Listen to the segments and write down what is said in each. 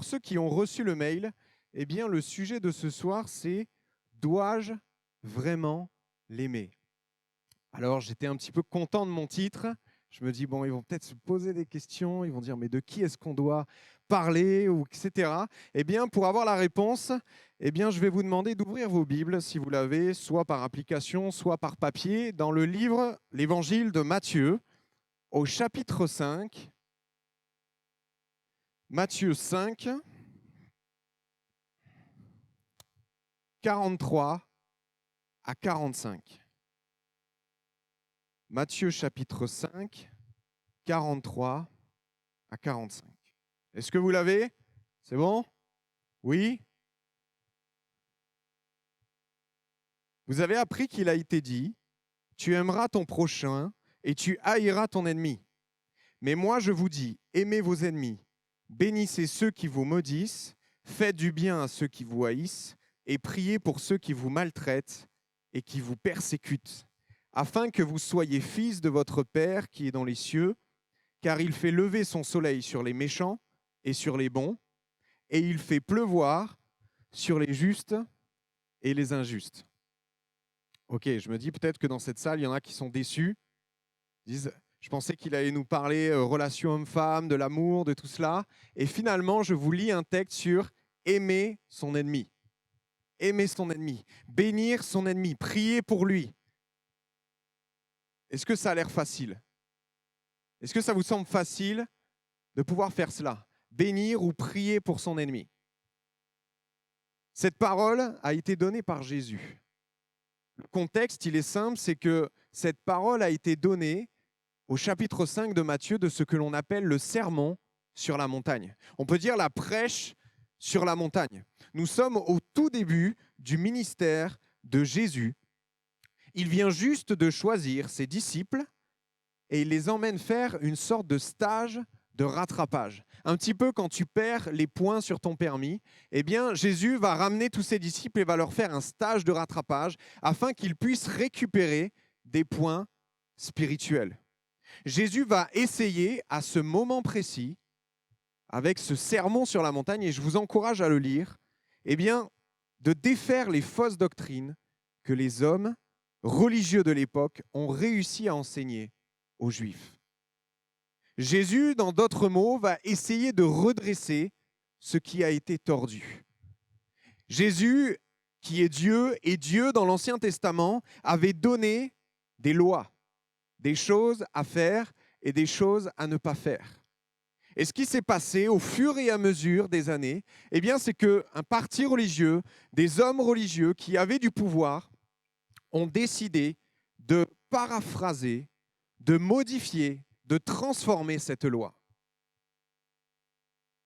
pour ceux qui ont reçu le mail, eh bien, le sujet de ce soir, c'est « Dois-je vraiment l'aimer ?» Alors, j'étais un petit peu content de mon titre. Je me dis, bon, ils vont peut-être se poser des questions, ils vont dire, mais de qui est-ce qu'on doit parler, ou etc. Eh bien, pour avoir la réponse, eh bien, je vais vous demander d'ouvrir vos Bibles, si vous l'avez, soit par application, soit par papier, dans le livre, l'Évangile de Matthieu, au chapitre 5. Matthieu 5, 43 à 45. Matthieu chapitre 5, 43 à 45. Est-ce que vous l'avez? C'est bon? Oui? Vous avez appris qu'il a été dit, « Tu aimeras ton prochain et tu haïras ton ennemi. Mais moi je vous dis, aimez vos ennemis, bénissez ceux qui vous maudissent, faites du bien à ceux qui vous haïssent et priez pour ceux qui vous maltraitent et qui vous persécutent, afin que vous soyez fils de votre Père qui est dans les cieux, car il fait lever son soleil sur les méchants et sur les bons, et il fait pleuvoir sur les justes et les injustes. » Ok, je me dis peut-être que dans cette salle, il y en a qui sont déçus. Ils disent, je pensais qu'il allait nous parler relation homme-femme, de l'amour, de tout cela. Et finalement, je vous lis un texte sur aimer son ennemi. Aimer son ennemi, bénir son ennemi, prier pour lui. Est-ce que ça a l'air facile? Est-ce que ça vous semble facile de pouvoir faire cela? Bénir ou prier pour son ennemi? Cette parole a été donnée par Jésus. Le contexte, il est simple, c'est que cette parole a été donnée au chapitre 5 de Matthieu de ce que l'on appelle le sermon sur la montagne. On peut dire la prêche sur la montagne. Nous sommes au tout début du ministère de Jésus. Il vient juste de choisir ses disciples et il les emmène faire une sorte de stage de rattrapage. Un petit peu quand tu perds les points sur ton permis, eh bien Jésus va ramener tous ses disciples et va leur faire un stage de rattrapage afin qu'ils puissent récupérer des points spirituels. Jésus va essayer à ce moment précis, avec ce sermon sur la montagne, et je vous encourage à le lire, eh bien, de défaire les fausses doctrines que les hommes religieux de l'époque ont réussi à enseigner aux Juifs. Jésus, dans d'autres mots, va essayer de redresser ce qui a été tordu. Jésus, qui est Dieu, et Dieu, dans l'Ancien Testament, avait donné des lois, des choses à faire et des choses à ne pas faire. Et ce qui s'est passé au fur et à mesure des années, eh bien, c'est qu'un parti religieux, des hommes religieux qui avaient du pouvoir, ont décidé de paraphraser, de modifier, de transformer cette loi.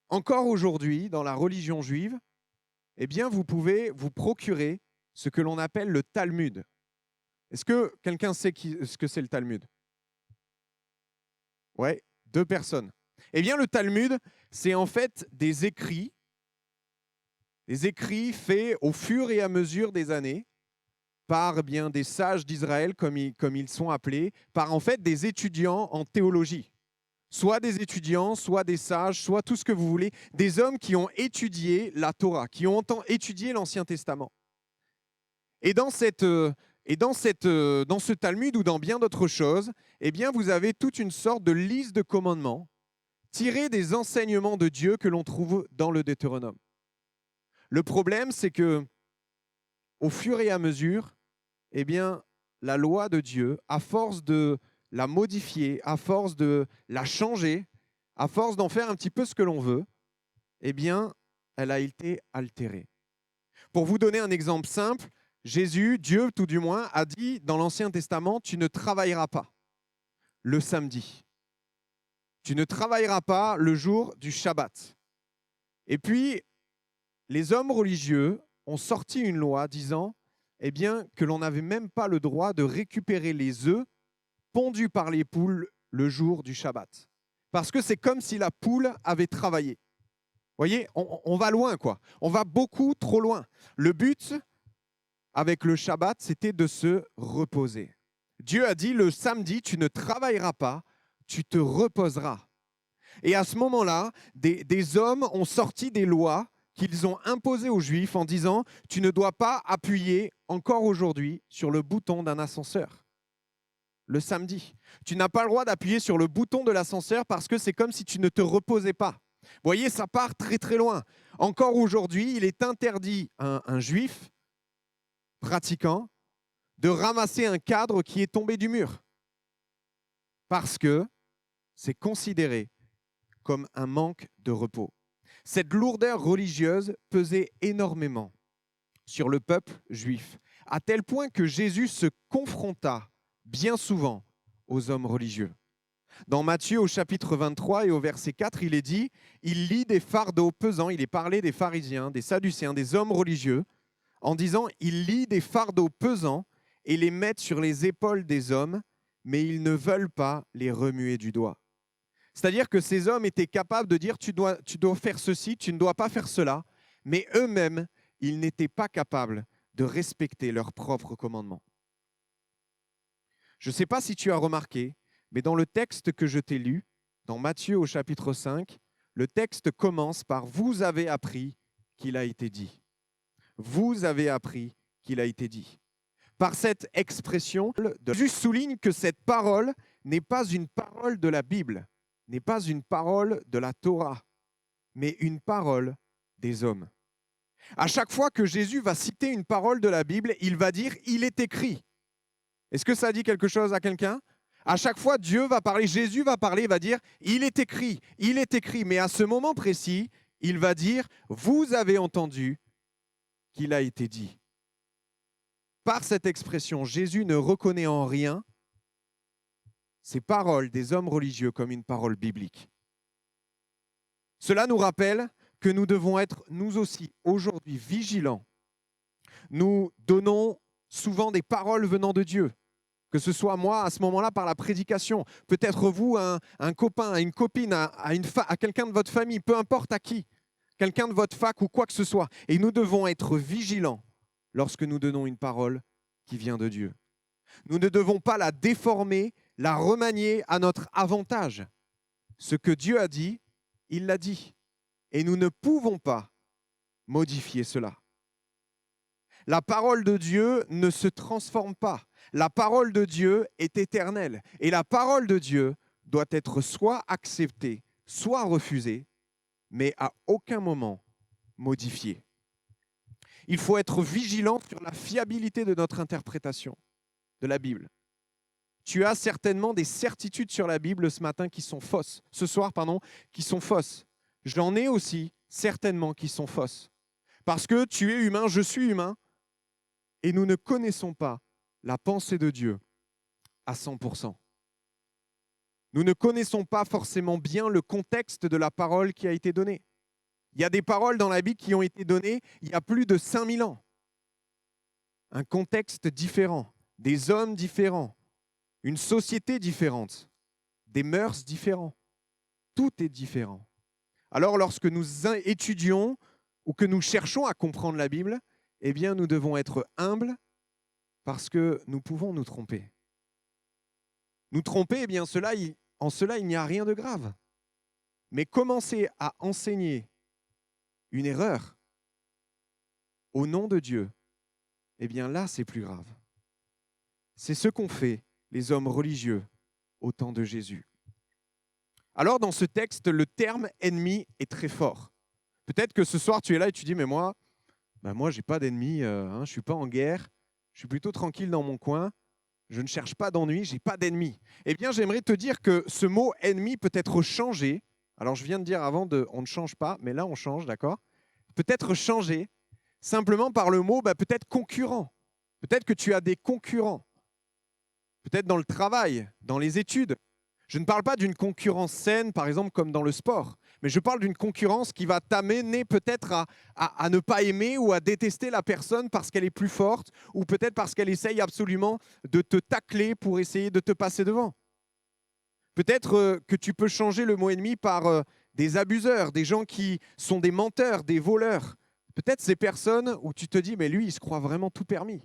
Encore aujourd'hui, dans la religion juive, eh bien, vous pouvez vous procurer ce que l'on appelle le Talmud. Est-ce que quelqu'un sait ce que c'est le Talmud? Oui, 2 personnes. Eh bien, le Talmud, c'est en fait des écrits faits au fur et à mesure des années par bien des sages d'Israël, comme ils sont appelés, par en fait des étudiants en théologie. Soit des étudiants, soit des sages, soit tout ce que vous voulez, des hommes qui ont étudié la Torah, qui ont étudié l'Ancien Testament. Et dans ce Talmud ou dans bien d'autres choses, eh bien, vous avez toute une sorte de liste de commandements tirés des enseignements de Dieu que l'on trouve dans le Deutéronome. Le problème, c'est que au fur et à mesure, eh bien, la loi de Dieu, à force de la modifier, à force de la changer, à force d'en faire un petit peu ce que l'on veut, eh bien, elle a été altérée. Pour vous donner un exemple simple, Jésus, Dieu tout du moins, a dit dans l'Ancien Testament, tu ne travailleras pas le samedi. Tu ne travailleras pas le jour du Shabbat. Et puis, les hommes religieux ont sorti une loi disant eh bien, que l'on n'avait même pas le droit de récupérer les œufs pondus par les poules le jour du Shabbat. Parce que c'est comme si la poule avait travaillé. Vous voyez, on va loin, quoi. On va beaucoup trop loin. Le but, avec le Shabbat, c'était de se reposer. Dieu a dit, le samedi, tu ne travailleras pas, tu te reposeras. Et à ce moment-là, des hommes ont sorti des lois qu'ils ont imposées aux Juifs en disant « Tu ne dois pas appuyer encore aujourd'hui sur le bouton d'un ascenseur le samedi. Tu n'as pas le droit d'appuyer sur le bouton de l'ascenseur parce que c'est comme si tu ne te reposais pas. » Vous voyez, ça part très très loin. Encore aujourd'hui, il est interdit à un Juif pratiquant de ramasser un cadre qui est tombé du mur parce que c'est considéré comme un manque de repos. Cette lourdeur religieuse pesait énormément sur le peuple juif, à tel point que Jésus se confronta bien souvent aux hommes religieux. Dans Matthieu au chapitre 23 et au verset 4, il est dit « Il lit des fardeaux pesants », il est parlé des pharisiens, des sadducéens, des hommes religieux, en disant « Il lit des fardeaux pesants et les met sur les épaules des hommes, mais ils ne veulent pas les remuer du doigt. » C'est-à-dire que ces hommes étaient capables de dire tu dois faire ceci, tu ne dois pas faire cela, mais eux-mêmes, ils n'étaient pas capables de respecter leurs propres commandements. Je ne sais pas si tu as remarqué, mais dans le texte que je t'ai lu, dans Matthieu au chapitre 5, le texte commence par « Vous avez appris qu'il a été dit ». Vous avez appris qu'il a été dit. Par cette expression, Jésus souligne que cette parole n'est pas une parole de la Bible, n'est pas une parole de la Torah, mais une parole des hommes. À chaque fois que Jésus va citer une parole de la Bible, il va dire « il est écrit ». Est-ce que ça dit quelque chose à quelqu'un? À chaque fois, Dieu va parler, Jésus va parler, il va dire « il est écrit », il est écrit. Mais à ce moment précis, il va dire « vous avez entendu qu'il a été dit ». Par cette expression, Jésus ne reconnaît en rien ces paroles des hommes religieux comme une parole biblique. Cela nous rappelle que nous devons être, nous aussi, aujourd'hui, vigilants. Nous donnons souvent des paroles venant de Dieu, que ce soit moi, à ce moment-là, par la prédication, peut-être vous, un copain, à une copine, à quelqu'un de votre famille, peu importe à qui, quelqu'un de votre fac ou quoi que ce soit. Et nous devons être vigilants lorsque nous donnons une parole qui vient de Dieu. Nous ne devons pas la déformer, la remanier à notre avantage. Ce que Dieu a dit, il l'a dit. Et nous ne pouvons pas modifier cela. La parole de Dieu ne se transforme pas. La parole de Dieu est éternelle. Et la parole de Dieu doit être soit acceptée, soit refusée, mais à aucun moment modifiée. Il faut être vigilant sur la fiabilité de notre interprétation de la Bible. Tu as certainement des certitudes sur la Bible ce matin qui sont fausses, ce soir, qui sont fausses. J'en ai aussi certainement qui sont fausses. Parce que tu es humain, je suis humain, et nous ne connaissons pas la pensée de Dieu à 100%. Nous ne connaissons pas forcément bien le contexte de la parole qui a été donnée. Il y a des paroles dans la Bible qui ont été données il y a plus de 5000 ans. Un contexte différent, des hommes différents, une société différente, des mœurs différents. Tout est différent. Alors lorsque nous étudions ou que nous cherchons à comprendre la Bible, eh bien nous devons être humbles parce que nous pouvons nous tromper. Nous tromper, eh bien en cela il n'y a rien de grave. Mais commencer à enseigner une erreur au nom de Dieu, eh bien là c'est plus grave. C'est ce qu'ont fait les hommes religieux au temps de Jésus. Alors dans ce texte, le terme ennemi est très fort. Peut-être que ce soir tu es là et tu dis mais moi j'ai pas d'ennemi, je suis pas en guerre, je suis plutôt tranquille dans mon coin, je ne cherche pas d'ennui, j'ai pas d'ennemi. Eh bien j'aimerais te dire que ce mot ennemi peut être changé. Alors je viens de dire avant on ne change pas, mais là on change, d'accord? Peut être changé simplement par le mot peut-être concurrent. Peut-être que tu as des concurrents. Peut-être dans le travail, dans les études. Je ne parle pas d'une concurrence saine, par exemple, comme dans le sport, mais je parle d'une concurrence qui va t'amener peut-être à ne pas aimer ou à détester la personne parce qu'elle est plus forte ou peut-être parce qu'elle essaye absolument de te tacler pour essayer de te passer devant. Peut-être que tu peux changer le mot ennemi par des abuseurs, des gens qui sont des menteurs, des voleurs. Peut-être ces personnes où tu te dis, mais lui, il se croit vraiment tout permis.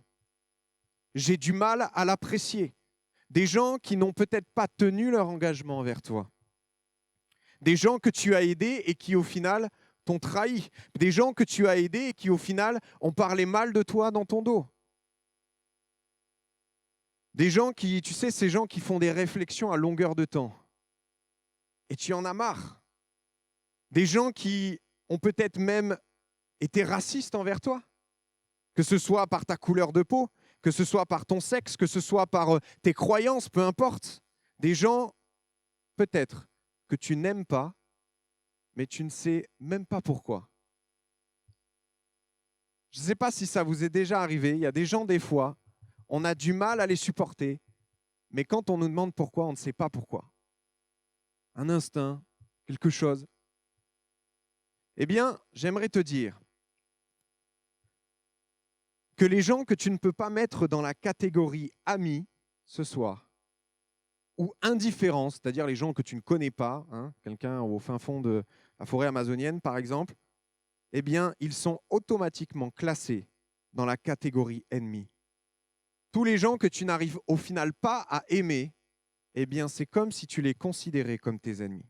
J'ai du mal à l'apprécier. Des gens qui n'ont peut-être pas tenu leur engagement envers toi. Des gens que tu as aidés et qui au final t'ont trahi. Des gens que tu as aidés et qui au final ont parlé mal de toi dans ton dos. Des gens qui, tu sais, ces gens qui font des réflexions à longueur de temps. Et tu en as marre. Des gens qui ont peut-être même été racistes envers toi. Que ce soit par ta couleur de peau, que ce soit par ton sexe, que ce soit par tes croyances, peu importe. Des gens, peut-être, que tu n'aimes pas, mais tu ne sais même pas pourquoi. Je ne sais pas si ça vous est déjà arrivé. Il y a des gens, des fois, on a du mal à les supporter, mais quand on nous demande pourquoi, on ne sait pas pourquoi. Un instinct, quelque chose. Eh bien, j'aimerais te dire que les gens que tu ne peux pas mettre dans la catégorie amis ce soir, ou indifférents, c'est-à-dire les gens que tu ne connais pas, hein, quelqu'un au fin fond de la forêt amazonienne par exemple, eh bien, ils sont automatiquement classés dans la catégorie ennemis. Tous les gens que tu n'arrives au final pas à aimer, eh bien, c'est comme si tu les considérais comme tes ennemis.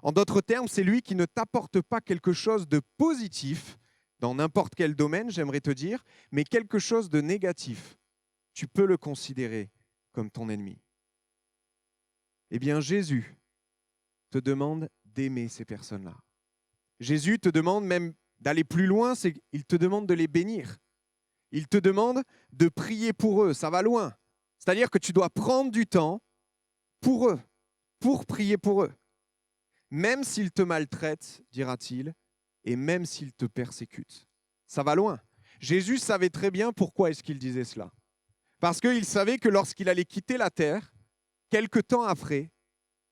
En d'autres termes, c'est lui qui ne t'apporte pas quelque chose de positif dans n'importe quel domaine, j'aimerais te dire, mais quelque chose de négatif. Tu peux le considérer comme ton ennemi. Eh bien, Jésus te demande d'aimer ces personnes-là. Jésus te demande même d'aller plus loin, il te demande de les bénir. Il te demande de prier pour eux, ça va loin. C'est-à-dire que tu dois prendre du temps pour eux, pour prier pour eux. Même s'ils te maltraitent, dira-t-il, et même s'ils te persécutent. Ça va loin. Jésus savait très bien pourquoi est-ce qu'il disait cela. Parce qu'il savait que lorsqu'il allait quitter la terre, quelque temps après,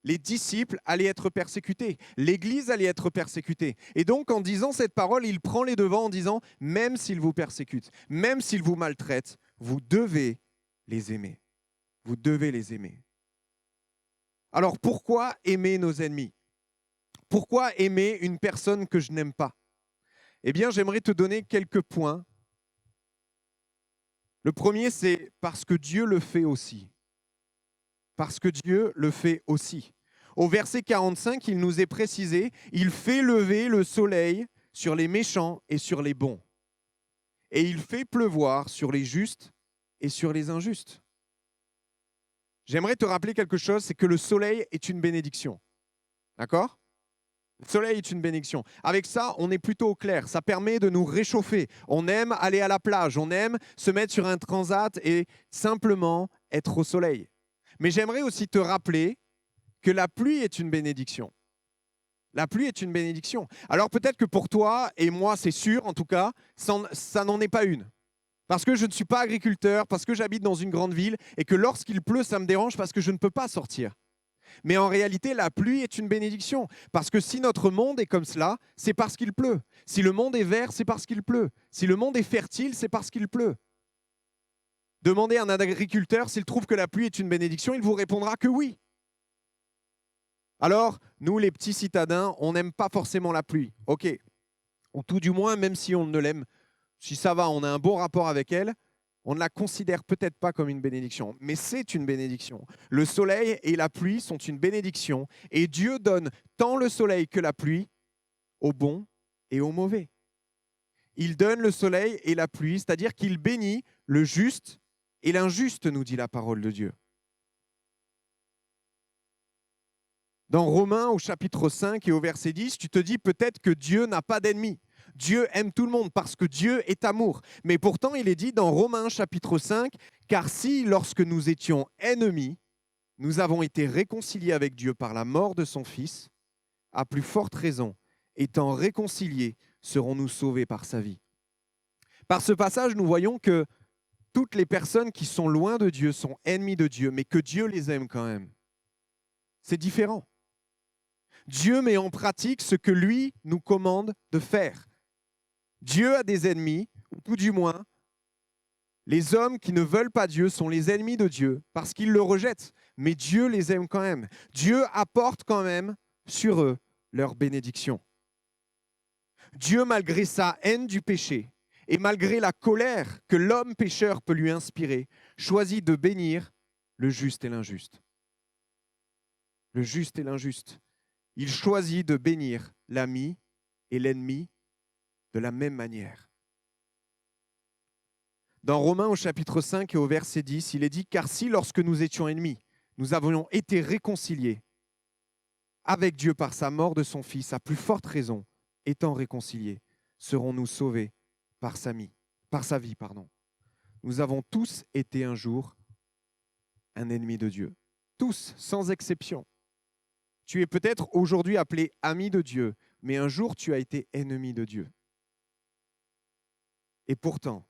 les disciples allaient être persécutés, l'Église allait être persécutée. Et donc, en disant cette parole, il prend les devants en disant, même s'ils vous persécutent, même s'ils vous maltraitent, vous devez les aimer. Vous devez les aimer. Alors, pourquoi aimer nos ennemis? Pourquoi aimer une personne que je n'aime pas? Eh bien, j'aimerais te donner quelques points. Le premier, c'est parce que Dieu le fait aussi. Parce que Dieu le fait aussi. Au verset 45, il nous est précisé, il fait lever le soleil sur les méchants et sur les bons. Et il fait pleuvoir sur les justes et sur les injustes. J'aimerais te rappeler quelque chose, c'est que le soleil est une bénédiction. D'accord ? Le soleil est une bénédiction. Avec ça, on est plutôt au clair. Ça permet de nous réchauffer. On aime aller à la plage. On aime se mettre sur un transat et simplement être au soleil. Mais j'aimerais aussi te rappeler que la pluie est une bénédiction. La pluie est une bénédiction. Alors peut-être que pour toi et moi, c'est sûr en tout cas, ça n'en est pas une. Parce que je ne suis pas agriculteur, parce que j'habite dans une grande ville et que lorsqu'il pleut, ça me dérange parce que je ne peux pas sortir. Mais en réalité, la pluie est une bénédiction. Parce que si notre monde est comme cela, c'est parce qu'il pleut. Si le monde est vert, c'est parce qu'il pleut. Si le monde est fertile, c'est parce qu'il pleut. Demandez à un agriculteur s'il trouve que la pluie est une bénédiction, il vous répondra que oui. Alors, nous, les petits citadins, on n'aime pas forcément la pluie. Ok. Ou tout du moins, même si on ne l'aime, si ça va, on a un bon rapport avec elle, on ne la considère peut-être pas comme une bénédiction, mais c'est une bénédiction. Le soleil et la pluie sont une bénédiction et Dieu donne tant le soleil que la pluie aux bons et aux mauvais. Il donne le soleil et la pluie, c'est-à-dire qu'il bénit le juste et l'injuste, nous dit la parole de Dieu. Dans Romains au chapitre 5 et au verset 10, tu te dis peut-être que Dieu n'a pas d'ennemis. Dieu aime tout le monde parce que Dieu est amour. Mais pourtant, il est dit dans Romains chapitre 5, « Car si, lorsque nous étions ennemis, nous avons été réconciliés avec Dieu par la mort de son Fils, à plus forte raison, étant réconciliés, serons-nous sauvés par sa vie. » Par ce passage, nous voyons que toutes les personnes qui sont loin de Dieu sont ennemies de Dieu, mais que Dieu les aime quand même. C'est différent. Dieu met en pratique ce que lui nous commande de faire. Dieu a des ennemis, ou tout du moins, les hommes qui ne veulent pas Dieu sont les ennemis de Dieu parce qu'ils le rejettent. Mais Dieu les aime quand même. Dieu apporte quand même sur eux leur bénédiction. Dieu, malgré sa haine du péché et malgré la colère que l'homme pécheur peut lui inspirer, choisit de bénir le juste et l'injuste. Le juste et l'injuste. Il choisit de bénir l'ami et l'ennemi de la même manière. Dans Romains au chapitre 5 et au verset 10, il est dit « Car si lorsque nous étions ennemis, nous avions été réconciliés avec Dieu par sa mort de son Fils, à plus forte raison, étant réconciliés, serons-nous sauvés par sa vie. Nous avons tous été un jour un ennemi de Dieu. Tous, sans exception. Tu es peut-être aujourd'hui appelé ami de Dieu, mais un jour tu as été ennemi de Dieu. Et pourtant,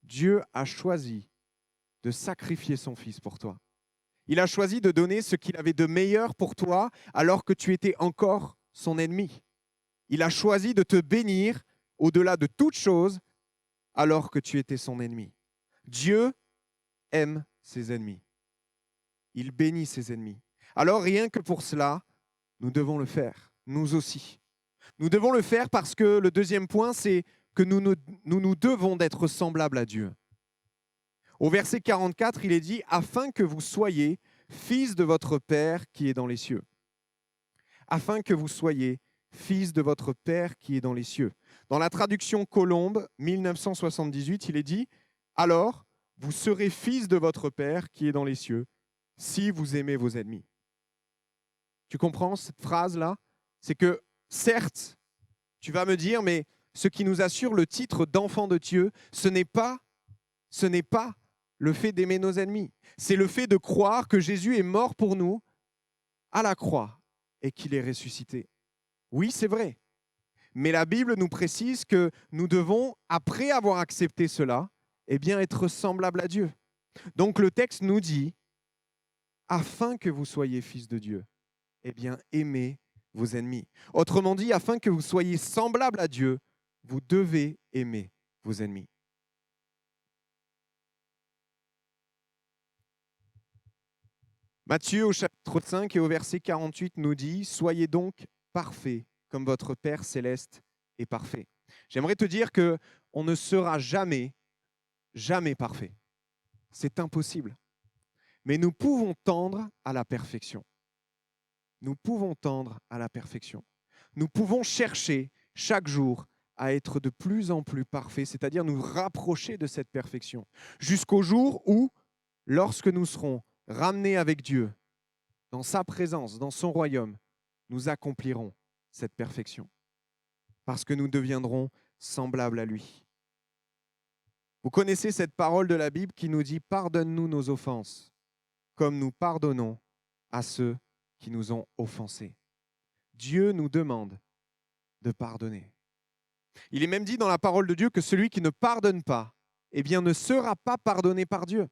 Dieu a choisi de sacrifier son Fils pour toi. Il a choisi de donner ce qu'il avait de meilleur pour toi alors que tu étais encore son ennemi. Il a choisi de te bénir au-delà de toute chose alors que tu étais son ennemi. Dieu aime ses ennemis. Il bénit ses ennemis. Alors rien que pour cela, nous devons le faire, nous aussi. Nous devons le faire parce que le deuxième point, c'est que nous devons d'être semblables à Dieu. Au verset 44, il est dit « Afin que vous soyez fils de votre Père qui est dans les cieux. » Afin que vous soyez fils de votre Père qui est dans les cieux. Dans la traduction Colombe, 1978, il est dit « Alors, vous serez fils de votre Père qui est dans les cieux, si vous aimez vos ennemis. » Tu comprends cette phrase-là? C'est que, certes, tu vas me dire, mais ce qui nous assure le titre d'enfant de Dieu, ce n'est pas le fait d'aimer nos ennemis. C'est le fait de croire que Jésus est mort pour nous à la croix et qu'il est ressuscité. Oui, c'est vrai. Mais la Bible nous précise que nous devons, après avoir accepté cela, eh bien, être semblables à Dieu. Donc le texte nous dit, afin que vous soyez fils de Dieu, eh bien, aimez vos ennemis. Autrement dit, afin que vous soyez semblables à Dieu, vous devez aimer vos ennemis. Matthieu au chapitre 5 et au verset 48 nous dit « Soyez donc parfaits comme votre Père céleste est parfait. » J'aimerais te dire qu'on ne sera jamais parfait. C'est impossible. Mais nous pouvons tendre à la perfection. Nous pouvons tendre à la perfection. Nous pouvons chercher chaque jour à être de plus en plus parfaits, c'est-à-dire nous rapprocher de cette perfection, jusqu'au jour où, lorsque nous serons ramenés avec Dieu, dans sa présence, dans son royaume, nous accomplirons cette perfection, parce que nous deviendrons semblables à lui. Vous connaissez cette parole de la Bible qui nous dit « Pardonne-nous nos offenses, comme nous pardonnons à ceux qui nous ont offensés. » Dieu nous demande de pardonner. Il est même dit dans la parole de Dieu que celui qui ne pardonne pas, eh bien, ne sera pas pardonné par Dieu.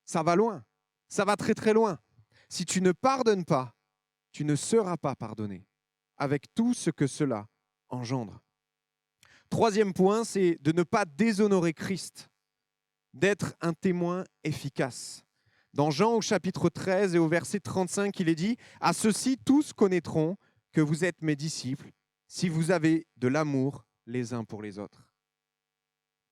Ça va loin, ça va très très loin. Si tu ne pardonnes pas, tu ne seras pas pardonné, avec tout ce que cela engendre. Troisième point, c'est de ne pas déshonorer Christ, d'être un témoin efficace. Dans Jean au chapitre 13 et au verset 35, il est dit « À ceux-ci, tous connaîtront que vous êtes mes disciples, si vous avez de l'amour les uns pour les autres. »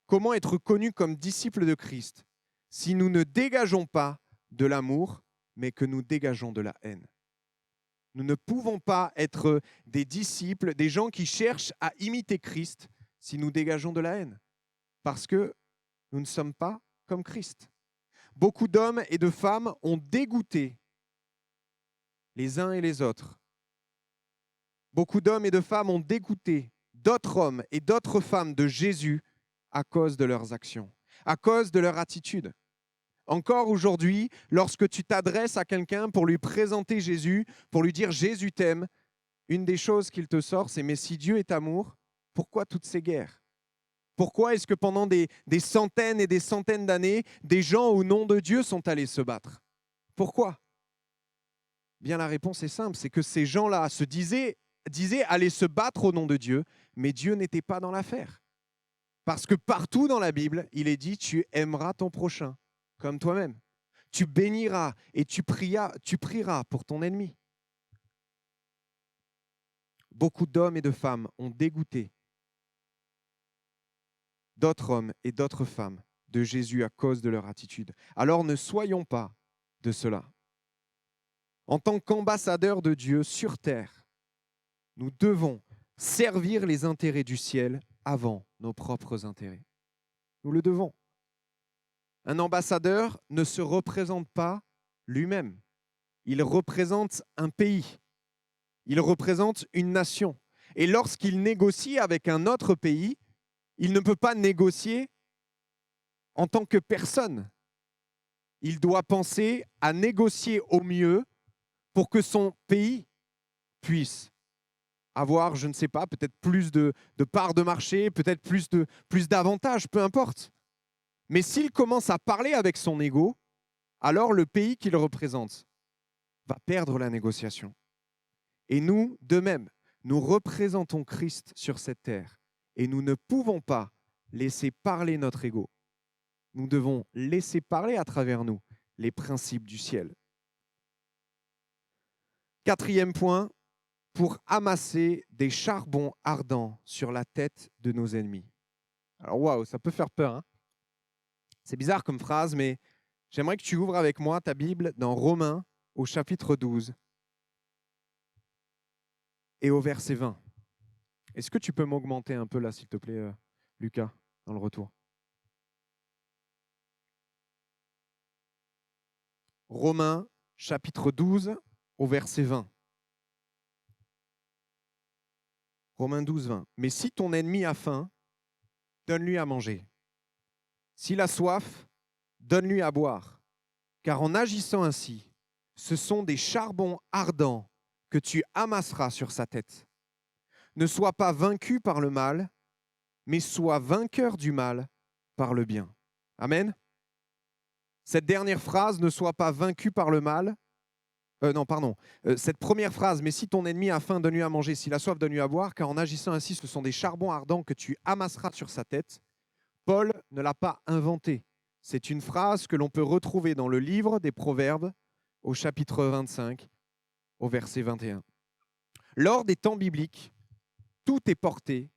Comment être connus comme disciples de Christ si nous ne dégageons pas de l'amour, mais que nous dégageons de la haine? Nous ne pouvons pas être des disciples, des gens qui cherchent à imiter Christ si nous dégageons de la haine, parce que nous ne sommes pas comme Christ. Beaucoup d'hommes et de femmes ont dégoûté les uns et les autres. Beaucoup d'hommes et de femmes ont dégoûté d'autres hommes et d'autres femmes de Jésus à cause de leurs actions, à cause de leur attitude. Encore aujourd'hui, lorsque tu t'adresses à quelqu'un pour lui présenter Jésus, pour lui dire « Jésus t'aime », une des choses qu'il te sort, c'est « Mais si Dieu est amour, pourquoi toutes ces guerres ? Pourquoi est-ce que pendant des centaines et des centaines d'années, des gens au nom de Dieu sont allés se battre? Pourquoi ? » Bien, la réponse est simple, c'est que ces gens-là se disaient aller se battre au nom de Dieu, mais Dieu n'était pas dans l'affaire. Parce que partout dans la Bible, il est dit « Tu aimeras ton prochain comme toi-même. Tu béniras et tu prieras pour ton ennemi. » Beaucoup d'hommes et de femmes ont dégoûté d'autres hommes et d'autres femmes de Jésus à cause de leur attitude. Alors ne soyons pas de cela. En tant qu'ambassadeurs de Dieu sur terre, nous devons servir les intérêts du ciel avant nos propres intérêts. Nous le devons. Un ambassadeur ne se représente pas lui-même. Il représente un pays. Il représente une nation. Et lorsqu'il négocie avec un autre pays, il ne peut pas négocier en tant que personne. Il doit penser à négocier au mieux pour que son pays puisse avoir, je ne sais pas, peut-être plus de parts de marché, peut-être plus d'avantages, peu importe. Mais s'il commence à parler avec son ego, alors le pays qu'il représente va perdre la négociation. Et nous, de même, nous représentons Christ sur cette terre et nous ne pouvons pas laisser parler notre ego. Nous devons laisser parler à travers nous les principes du ciel. Quatrième point, pour amasser des charbons ardents sur la tête de nos ennemis. Alors waouh, ça peut faire peur, hein? C'est bizarre comme phrase, mais j'aimerais que tu ouvres avec moi ta Bible dans Romains au chapitre 12 et au verset 20. Est-ce que tu peux m'augmenter un peu là, s'il te plaît, Lucas, dans le retour? Romains chapitre 12 au verset 20. Romains 12, 20. Mais si ton ennemi a faim, donne-lui à manger. S'il a soif, donne-lui à boire. Car en agissant ainsi, ce sont des charbons ardents que tu amasseras sur sa tête. Ne sois pas vaincu par le mal, mais sois vainqueur du mal par le bien. Amen. Cette dernière phrase, ne sois pas vaincu par le mal. Cette première phrase, mais si ton ennemi a faim, donne-lui à manger, s'il a soif, donne-lui à boire, car en agissant ainsi, ce sont des charbons ardents que tu amasseras sur sa tête. Paul ne l'a pas inventée. C'est une phrase que l'on peut retrouver dans le livre des Proverbes, au chapitre 25, au verset 21. Lors des temps bibliques, tout est porté,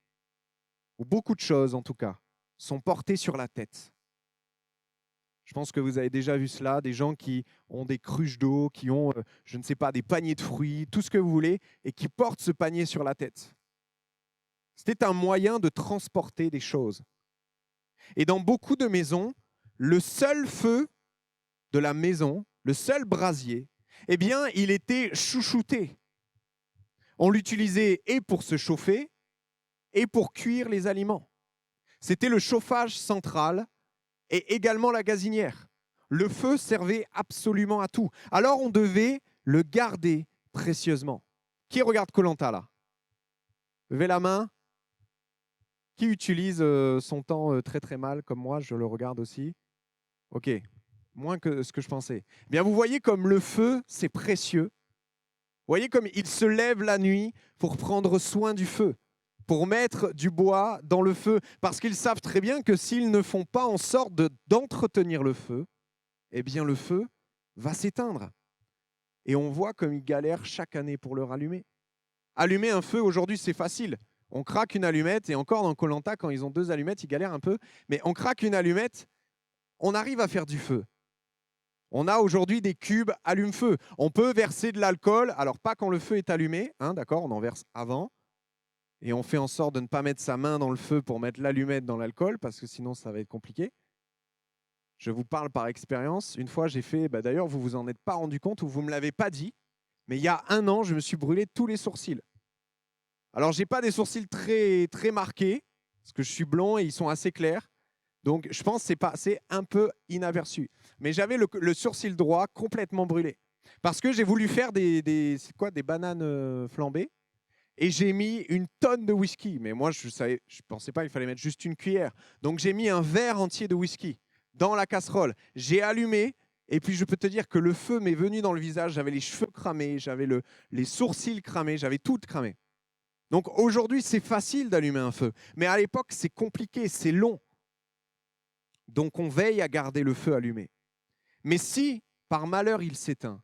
ou beaucoup de choses en tout cas, sont portées sur la tête. Je pense que vous avez déjà vu cela, des gens qui ont des cruches d'eau, qui ont, je ne sais pas, des paniers de fruits, tout ce que vous voulez, et qui portent ce panier sur la tête. C'était un moyen de transporter des choses. Et dans beaucoup de maisons, le seul feu de la maison, le seul brasier, eh bien, il était chouchouté. On l'utilisait et pour se chauffer et pour cuire les aliments. C'était le chauffage central et également la gazinière. Le feu servait absolument à tout. Alors on devait le garder précieusement. Qui regarde Koh-Lanta là? Levez la main. Qui utilise son temps très très mal comme moi? Je le regarde aussi. Ok, moins que ce que je pensais. Eh bien, vous voyez comme le feu, c'est précieux. Vous voyez comme il se lève la nuit pour prendre soin du feu, pour mettre du bois dans le feu, parce qu'ils savent très bien que s'ils ne font pas en sorte d'entretenir le feu, eh bien le feu va s'éteindre. Et on voit comme ils galèrent chaque année pour le rallumer. Allumer un feu, aujourd'hui, c'est facile. On craque une allumette, et encore dans Koh-Lanta, quand ils ont 2 allumettes, ils galèrent un peu, mais on craque une allumette, on arrive à faire du feu. On a aujourd'hui des cubes allume-feu. On peut verser de l'alcool, alors pas quand le feu est allumé, hein, d'accord, on en verse avant, et on fait en sorte de ne pas mettre sa main dans le feu pour mettre l'allumette dans l'alcool, parce que sinon ça va être compliqué. Je vous parle par expérience. Une fois, j'ai fait, d'ailleurs, vous vous en êtes pas rendu compte ou vous me l'avez pas dit, mais il y a 1 an, je me suis brûlé tous les sourcils. Alors, j'ai pas des sourcils très, très marqués, parce que je suis blond et ils sont assez clairs. Donc, je pense que c'est un peu inaperçu. Mais j'avais le sourcil droit complètement brûlé. Parce que j'ai voulu faire des bananes flambées. Et j'ai mis une tonne de whisky. Mais moi, je ne pensais pas qu'il fallait mettre juste une cuillère. Donc, j'ai mis un verre entier de whisky dans la casserole. J'ai allumé. Et puis, je peux te dire que le feu m'est venu dans le visage. J'avais les cheveux cramés. J'avais les sourcils cramés. J'avais tout cramé. Donc, aujourd'hui, c'est facile d'allumer un feu. Mais à l'époque, c'est compliqué. C'est long. Donc, on veille à garder le feu allumé. Mais si, par malheur, il s'éteint,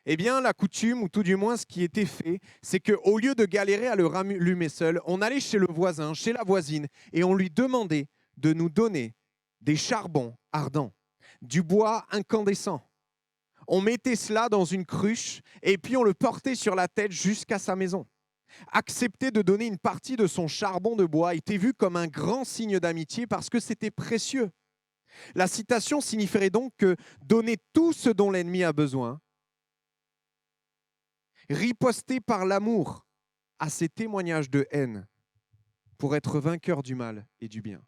eh bien, la coutume, ou tout du moins ce qui était fait, c'est qu'au lieu de galérer à le rallumer seul, on allait chez le voisin, chez la voisine, et on lui demandait de nous donner des charbons ardents, du bois incandescent. On mettait cela dans une cruche et puis on le portait sur la tête jusqu'à sa maison. Accepter de donner une partie de son charbon de bois était vu comme un grand signe d'amitié parce que c'était précieux. La citation signifierait donc que donner tout ce dont l'ennemi a besoin, riposter par l'amour à ces témoignages de haine pour être vainqueur du mal et du bien.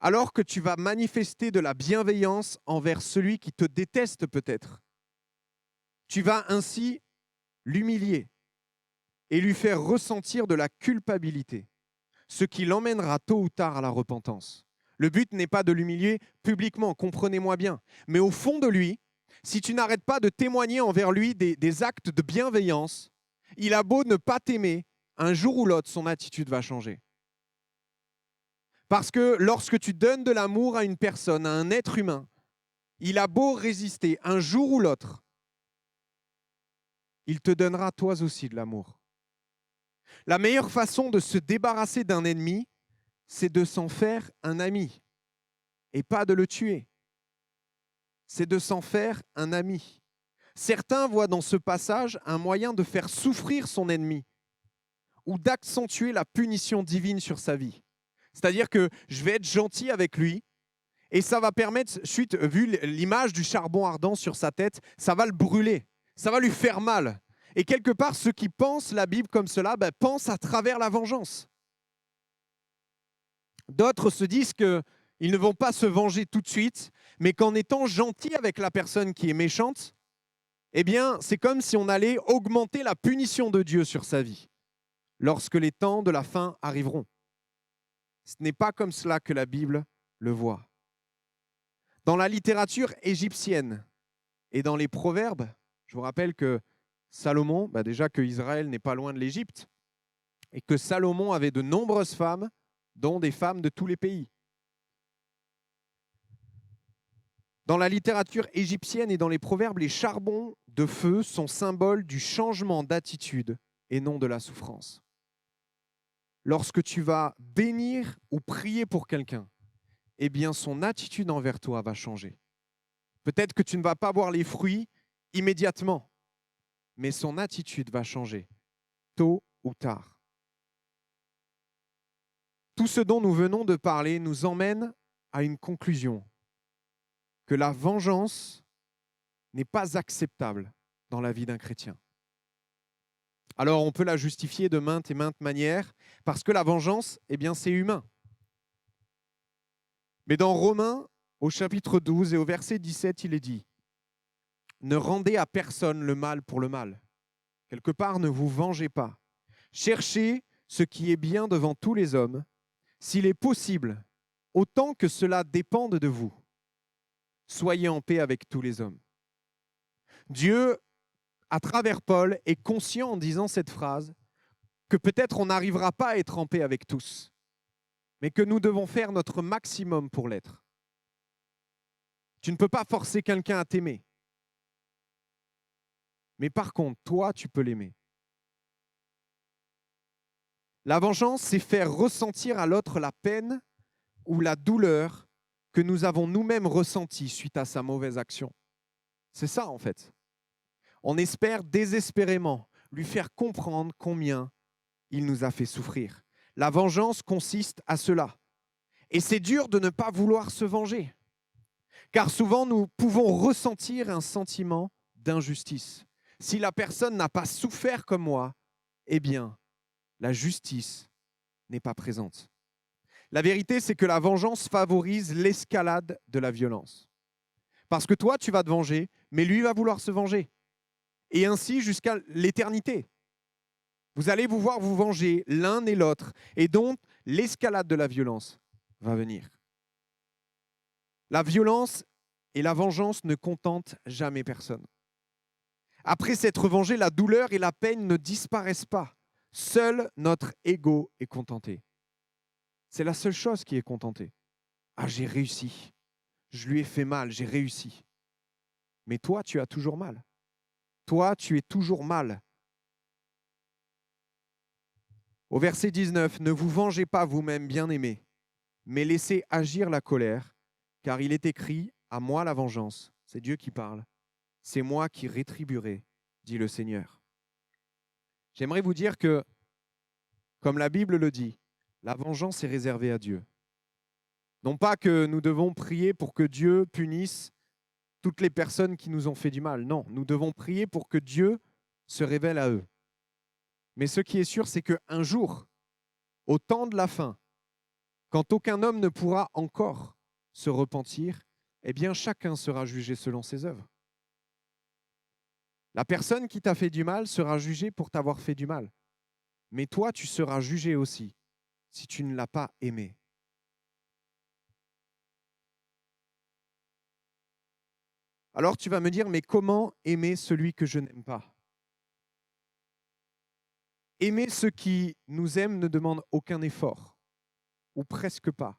Alors que tu vas manifester de la bienveillance envers celui qui te déteste peut-être, tu vas ainsi l'humilier et lui faire ressentir de la culpabilité, ce qui l'emmènera tôt ou tard à la repentance. Le but n'est pas de l'humilier publiquement, comprenez-moi bien, mais au fond de lui, si tu n'arrêtes pas de témoigner envers lui des actes de bienveillance, il a beau ne pas t'aimer, un jour ou l'autre, son attitude va changer. Parce que lorsque tu donnes de l'amour à une personne, à un être humain, il a beau résister, un jour ou l'autre, il te donnera toi aussi de l'amour. La meilleure façon de se débarrasser d'un ennemi, c'est de s'en faire un ami et pas de le tuer. C'est de s'en faire un ami. Certains voient dans ce passage un moyen de faire souffrir son ennemi ou d'accentuer la punition divine sur sa vie. C'est-à-dire que je vais être gentil avec lui et ça va permettre, vu l'image du charbon ardent sur sa tête, ça va le brûler, ça va lui faire mal. Et quelque part, ceux qui pensent la Bible comme cela, pensent à travers la vengeance. D'autres se disent qu'ils ne vont pas se venger tout de suite, mais qu'en étant gentil avec la personne qui est méchante, eh bien, c'est comme si on allait augmenter la punition de Dieu sur sa vie lorsque les temps de la fin arriveront. Ce n'est pas comme cela que la Bible le voit. Dans la littérature égyptienne et dans les proverbes, je vous rappelle que Salomon, déjà que Israël n'est pas loin de l'Égypte, et que Salomon avait de nombreuses femmes, dont des femmes de tous les pays. Dans la littérature égyptienne et dans les proverbes, les charbons de feu sont symboles du changement d'attitude et non de la souffrance. Lorsque tu vas bénir ou prier pour quelqu'un, eh bien son attitude envers toi va changer. Peut-être que tu ne vas pas voir les fruits immédiatement, mais son attitude va changer, tôt ou tard. Tout ce dont nous venons de parler nous emmène à une conclusion, que la vengeance n'est pas acceptable dans la vie d'un chrétien. Alors on peut la justifier de maintes et maintes manières, parce que la vengeance, c'est humain. Mais dans Romains, au chapitre 12 et au verset 17, il est dit « Ne rendez à personne le mal pour le mal. Quelque part, ne vous vengez pas. Cherchez ce qui est bien devant tous les hommes, s'il est possible, autant que cela dépende de vous. Soyez en paix avec tous les hommes. » Dieu, à travers Paul, est conscient en disant cette phrase que peut-être on n'arrivera pas à être en paix avec tous, mais que nous devons faire notre maximum pour l'être. Tu ne peux pas forcer quelqu'un à t'aimer. Mais par contre, toi, tu peux l'aimer. La vengeance, c'est faire ressentir à l'autre la peine ou la douleur que nous avons nous-mêmes ressentie suite à sa mauvaise action. C'est ça, en fait. On espère désespérément lui faire comprendre combien il nous a fait souffrir. La vengeance consiste à cela. Et c'est dur de ne pas vouloir se venger. Car souvent, nous pouvons ressentir un sentiment d'injustice. Si la personne n'a pas souffert comme moi, eh bien, la justice n'est pas présente. La vérité, c'est que la vengeance favorise l'escalade de la violence. Parce que toi, tu vas te venger, mais lui va vouloir se venger. Et ainsi jusqu'à l'éternité. Vous allez vous voir vous venger l'un et l'autre. Et donc, l'escalade de la violence va venir. La violence et la vengeance ne contentent jamais personne. Après s'être vengé, la douleur et la peine ne disparaissent pas. Seul notre ego est contenté. C'est la seule chose qui est contentée. Ah, j'ai réussi. Je lui ai fait mal, j'ai réussi. Mais toi, tu as toujours mal. Toi, tu es toujours mal. Au verset 19, « Ne vous vengez pas vous-même, bien-aimés, mais laissez agir la colère, car il est écrit, à moi la vengeance, C'est Dieu qui parle. C'est moi qui rétribuerai, dit le Seigneur. J'aimerais vous dire que, comme la Bible le dit, la vengeance est réservée à Dieu. Non pas que nous devons prier pour que Dieu punisse toutes les personnes qui nous ont fait du mal. Non, nous devons prier pour que Dieu se révèle à eux. Mais ce qui est sûr, c'est qu'un jour, au temps de la fin, quand aucun homme ne pourra encore se repentir, eh bien chacun sera jugé selon ses œuvres. La personne qui t'a fait du mal sera jugée pour t'avoir fait du mal. Mais toi, tu seras jugé aussi si tu ne l'as pas aimé. Alors tu vas me dire, mais comment aimer celui que je n'aime pas? Aimer ceux qui nous aiment ne demande aucun effort, ou presque pas.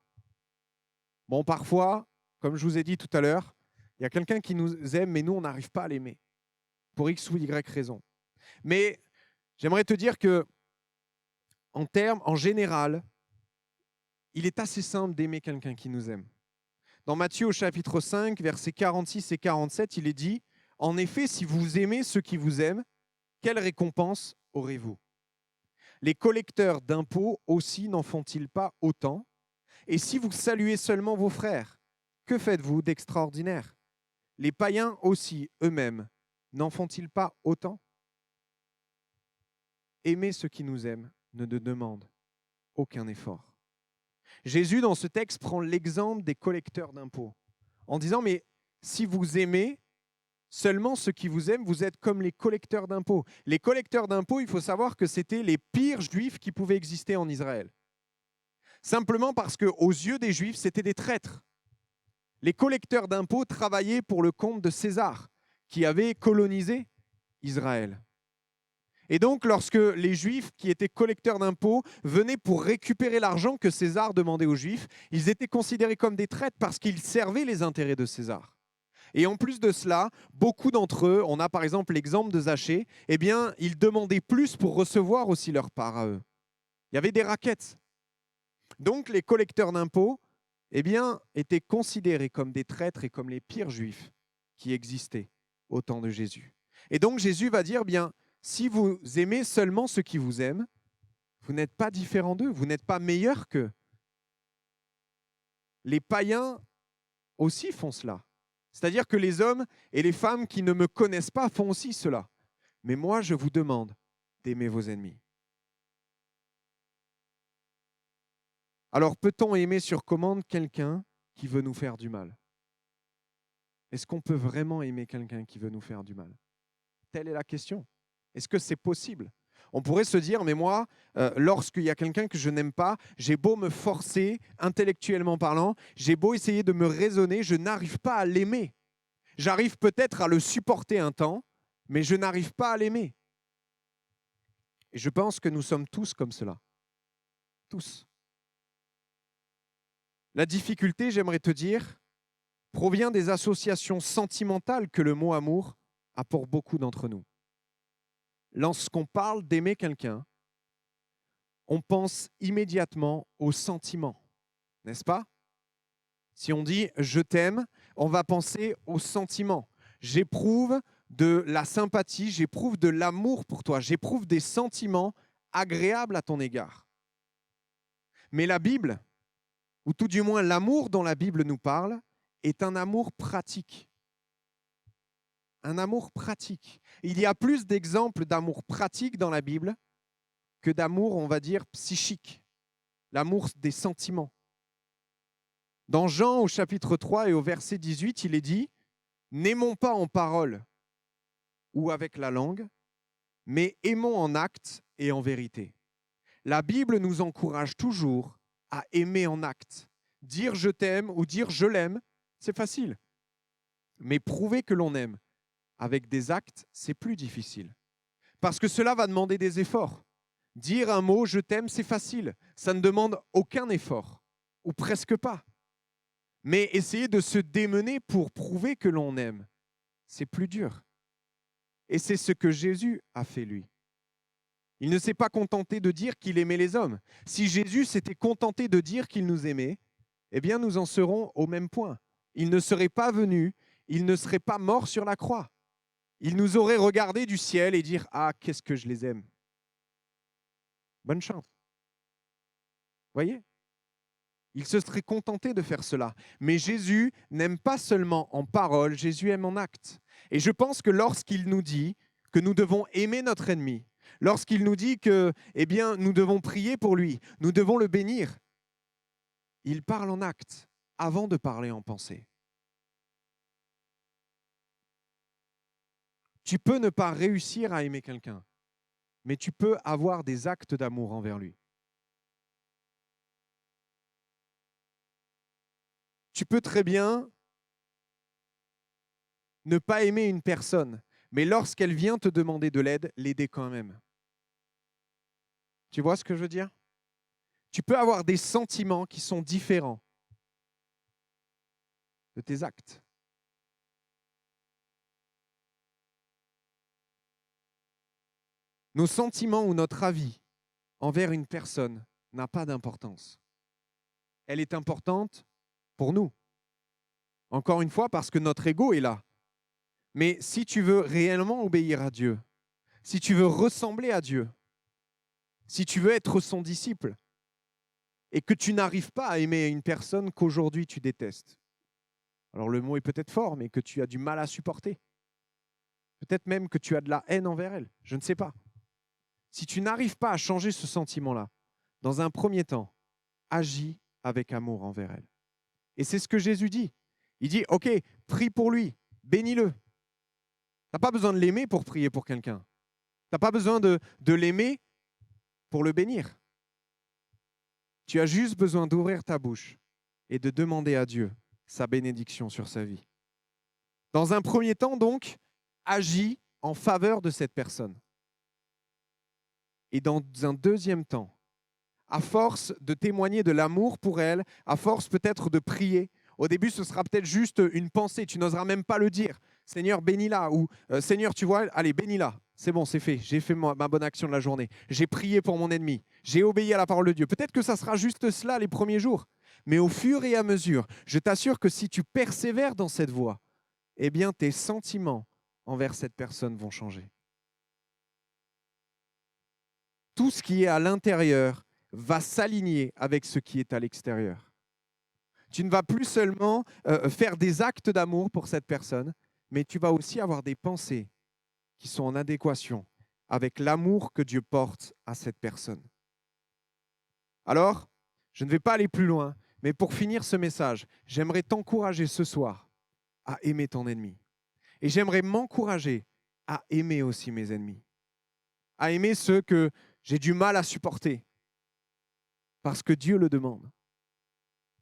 Bon, parfois, comme je vous ai dit tout à l'heure, il y a quelqu'un qui nous aime, mais nous, on n'arrive pas à l'aimer, pour X ou Y raison. Mais j'aimerais te dire que, en général, il est assez simple d'aimer quelqu'un qui nous aime. Dans Matthieu au chapitre 5, versets 46 et 47, il est dit « En effet, si vous aimez ceux qui vous aiment, quelle récompense aurez-vous ? Les collecteurs d'impôts aussi n'en font-ils pas autant ? Et si vous saluez seulement vos frères, que faites-vous d'extraordinaire ? Les païens aussi, eux-mêmes, n'en font-ils pas autant ? Aimer ceux qui nous aiment ne demande aucun effort. » Jésus, dans ce texte, prend l'exemple des collecteurs d'impôts en disant « Mais si vous aimez seulement ceux qui vous aiment, vous êtes comme les collecteurs d'impôts. » Les collecteurs d'impôts, il faut savoir que c'était les pires juifs qui pouvaient exister en Israël. Simplement parce qu'aux yeux des juifs, c'était des traîtres. Les collecteurs d'impôts travaillaient pour le compte de César, qui avait colonisé Israël. Et donc, lorsque les Juifs qui étaient collecteurs d'impôts venaient pour récupérer l'argent que César demandait aux Juifs, ils étaient considérés comme des traîtres parce qu'ils servaient les intérêts de César. Et en plus de cela, beaucoup d'entre eux, on a par exemple l'exemple de Zachée, eh bien, ils demandaient plus pour recevoir aussi leur part à eux. Il y avait des raquettes. Donc, les collecteurs d'impôts, eh bien, étaient considérés comme des traîtres et comme les pires Juifs qui existaient au temps de Jésus. Et donc, Jésus va dire, bien, si vous aimez seulement ceux qui vous aiment, vous n'êtes pas différent d'eux, vous n'êtes pas meilleur qu'eux. Les païens aussi font cela. C'est-à-dire que les hommes et les femmes qui ne me connaissent pas font aussi cela. Mais moi, je vous demande d'aimer vos ennemis. Alors, peut-on aimer sur commande quelqu'un qui veut nous faire du mal? Est-ce qu'on peut vraiment aimer quelqu'un qui veut nous faire du mal? Telle est la question. Est-ce que c'est possible? On pourrait se dire, mais moi, lorsqu'il y a quelqu'un que je n'aime pas, j'ai beau me forcer, intellectuellement parlant, j'ai beau essayer de me raisonner, je n'arrive pas à l'aimer. J'arrive peut-être à le supporter un temps, mais je n'arrive pas à l'aimer. Et je pense que nous sommes tous comme cela. Tous. La difficulté, j'aimerais te dire, provient des associations sentimentales que le mot amour a pour beaucoup d'entre nous. Lorsqu'on parle d'aimer quelqu'un, on pense immédiatement aux sentiments, n'est-ce pas? Si on dit « je t'aime », on va penser aux sentiments. J'éprouve de la sympathie, j'éprouve de l'amour pour toi, j'éprouve des sentiments agréables à ton égard. Mais la Bible, ou tout du moins l'amour dont la Bible nous parle, est un amour pratique. Un amour pratique. Il y a plus d'exemples d'amour pratique dans la Bible que d'amour, on va dire, psychique. L'amour des sentiments. Dans Jean, au chapitre 3 et au verset 18, il est dit « N'aimons pas en parole ou avec la langue, mais aimons en acte et en vérité. » La Bible nous encourage toujours à aimer en acte. Dire « je t'aime » ou dire « je l'aime », c'est facile. Mais prouver que l'on aime avec des actes, c'est plus difficile. Parce que cela va demander des efforts. Dire un mot « je t'aime », c'est facile. Ça ne demande aucun effort, ou presque pas. Mais essayer de se démener pour prouver que l'on aime, c'est plus dur. Et c'est ce que Jésus a fait, lui. Il ne s'est pas contenté de dire qu'il aimait les hommes. Si Jésus s'était contenté de dire qu'il nous aimait, eh bien nous en serons au même point. Il ne serait pas venu il ne serait pas mort sur la croix. Il nous aurait regardé du ciel et dire « Ah, qu'est-ce que je les aime !» Bonne chance. Voyez ? Il se serait contenté de faire cela. Mais Jésus n'aime pas seulement en parole, Jésus aime en acte. Et je pense que lorsqu'il nous dit que nous devons aimer notre ennemi, lorsqu'il nous dit que, eh bien, nous devons prier pour lui, nous devons le bénir, il parle en acte avant de parler en pensée. Tu peux ne pas réussir à aimer quelqu'un, mais tu peux avoir des actes d'amour envers lui. Tu peux très bien ne pas aimer une personne, mais lorsqu'elle vient te demander de l'aide, l'aider quand même. Tu vois ce que je veux dire ? Tu peux avoir des sentiments qui sont différents de tes actes. Nos sentiments ou notre avis envers une personne n'a pas d'importance. Elle est importante pour nous. Encore une fois, parce que notre ego est là. Mais si tu veux réellement obéir à Dieu, si tu veux ressembler à Dieu, si tu veux être son disciple, et que tu n'arrives pas à aimer une personne qu'aujourd'hui tu détestes, alors le mot est peut-être fort, mais que tu as du mal à supporter, peut-être même que tu as de la haine envers elle, je ne sais pas. Si tu n'arrives pas à changer ce sentiment-là, dans un premier temps, agis avec amour envers elle. Et c'est ce que Jésus dit. Il dit, ok, prie pour lui, bénis-le. Tu n'as pas besoin de l'aimer pour prier pour quelqu'un. Tu n'as pas besoin de l'aimer pour le bénir. Tu as juste besoin d'ouvrir ta bouche et de demander à Dieu sa bénédiction sur sa vie. Dans un premier temps, donc, agis en faveur de cette personne. Et dans un deuxième temps, à force de témoigner de l'amour pour elle, à force peut-être de prier, au début, ce sera peut-être juste une pensée, tu n'oseras même pas le dire. Seigneur, bénis-la, ou Seigneur, tu vois, allez, bénis-la. C'est bon, c'est fait, j'ai fait ma bonne action de la journée. J'ai prié pour mon ennemi, j'ai obéi à la parole de Dieu. Peut-être que ça sera juste cela les premiers jours, mais au fur et à mesure, je t'assure que si tu persévères dans cette voie, eh bien, tes sentiments envers cette personne vont changer. Tout ce qui est à l'intérieur va s'aligner avec ce qui est à l'extérieur. Tu ne vas plus seulement faire des actes d'amour pour cette personne, mais tu vas aussi avoir des pensées qui sont en adéquation avec l'amour que Dieu porte à cette personne. Alors, je ne vais pas aller plus loin, mais pour finir ce message, j'aimerais t'encourager ce soir à aimer ton ennemi. Et j'aimerais m'encourager à aimer aussi mes ennemis, à aimer ceux que j'ai du mal à supporter, parce que Dieu le demande.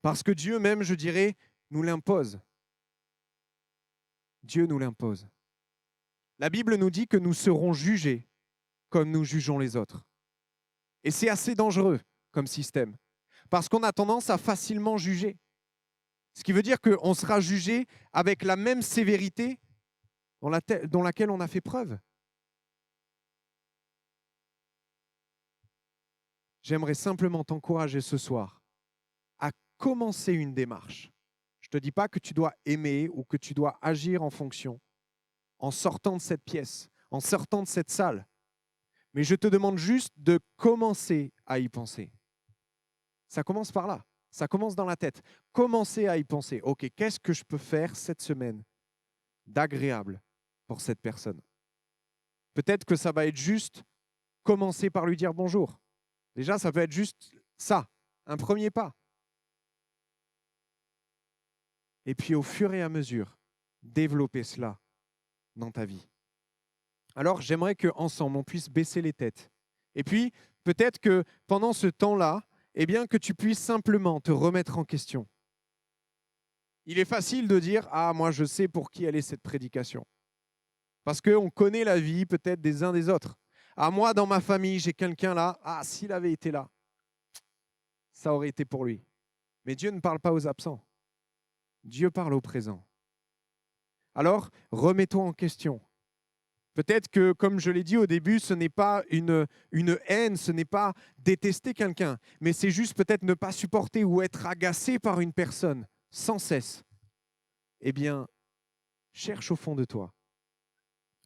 Parce que Dieu même, je dirais, nous l'impose. Dieu nous l'impose. La Bible nous dit que nous serons jugés comme nous jugeons les autres. Et c'est assez dangereux comme système, parce qu'on a tendance à facilement juger. Ce qui veut dire qu'on sera jugé avec la même sévérité dans laquelle on a fait preuve. J'aimerais simplement t'encourager ce soir à commencer une démarche. Je ne te dis pas que tu dois aimer ou que tu dois agir en fonction, en sortant de cette pièce, en sortant de cette salle. Mais je te demande juste de commencer à y penser. Ça commence par là. Ça commence dans la tête. Commencez à y penser. OK, qu'est-ce que je peux faire cette semaine d'agréable pour cette personne? Peut-être que ça va être juste commencer par lui dire bonjour. Déjà, ça peut être juste ça, un premier pas. Et puis, au fur et à mesure, développer cela dans ta vie. Alors, j'aimerais qu'ensemble, on puisse baisser les têtes. Et puis, peut-être que pendant ce temps-là, eh bien, que tu puisses simplement te remettre en question. Il est facile de dire « Ah, moi, je sais pour qui elle est cette prédication. » Parce qu'on connaît la vie peut-être des uns des autres. « Ah, moi, dans ma famille, j'ai quelqu'un là. Ah, s'il avait été là, ça aurait été pour lui. » Mais Dieu ne parle pas aux absents. Dieu parle au présent. Alors, remets-toi en question. Peut-être que, comme je l'ai dit au début, ce n'est pas une haine, ce n'est pas détester quelqu'un, mais c'est juste peut-être ne pas supporter ou être agacé par une personne sans cesse. Eh bien, cherche au fond de toi.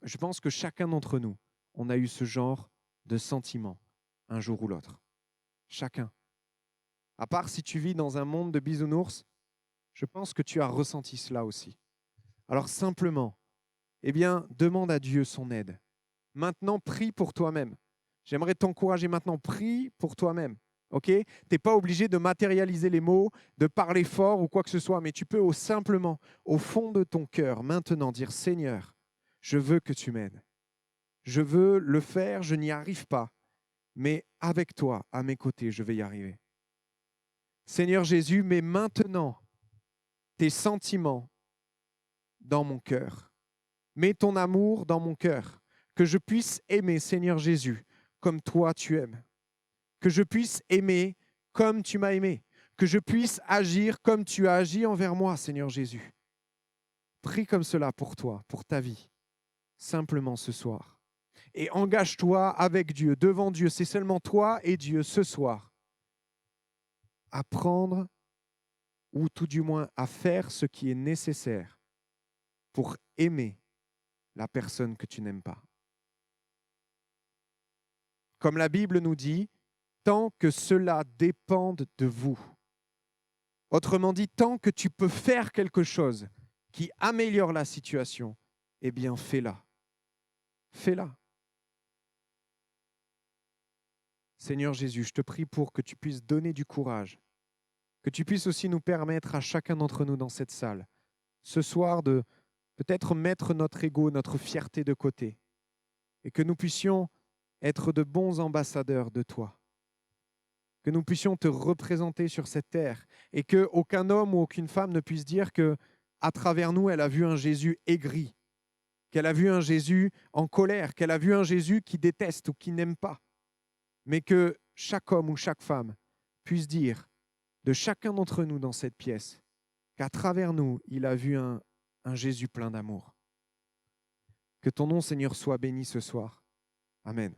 Je pense que chacun d'entre nous, on a eu ce genre de sentiment un jour ou l'autre. Chacun. À part si tu vis dans un monde de bisounours, je pense que tu as ressenti cela aussi. Alors simplement, demande à Dieu son aide. Maintenant, prie pour toi-même. J'aimerais t'encourager maintenant, prie pour toi-même. Ok ? Tu n'es pas obligé de matérialiser les mots, de parler fort ou quoi que ce soit, mais tu peux simplement, au fond de ton cœur, maintenant dire « Seigneur, je veux que tu m'aides. Je veux le faire, je n'y arrive pas, mais avec toi, à mes côtés, je vais y arriver. Seigneur Jésus, mets maintenant tes sentiments dans mon cœur. Mets ton amour dans mon cœur, que je puisse aimer, Seigneur Jésus, comme toi tu aimes. Que je puisse aimer comme tu m'as aimé. Que je puisse agir comme tu as agi envers moi, Seigneur Jésus. Prie comme cela pour toi, pour ta vie, simplement ce soir. Et engage-toi avec Dieu, devant Dieu. C'est seulement toi et Dieu ce soir à prendre, ou tout du moins à faire ce qui est nécessaire pour aimer la personne que tu n'aimes pas. Comme la Bible nous dit, tant que cela dépende de vous. Autrement dit, tant que tu peux faire quelque chose qui améliore la situation, eh bien fais-la. Fais-la. Seigneur Jésus, je te prie pour que tu puisses donner du courage, que tu puisses aussi nous permettre à chacun d'entre nous dans cette salle, ce soir, de peut-être mettre notre ego, notre fierté de côté, et que nous puissions être de bons ambassadeurs de toi, que nous puissions te représenter sur cette terre, et qu'aucun homme ou aucune femme ne puisse dire que à travers nous, elle a vu un Jésus aigri, qu'elle a vu un Jésus en colère, qu'elle a vu un Jésus qui déteste ou qui n'aime pas, mais que chaque homme ou chaque femme puisse dire de chacun d'entre nous dans cette pièce qu'à travers nous, il a vu un Jésus plein d'amour. Que ton nom, Seigneur, soit béni ce soir. Amen.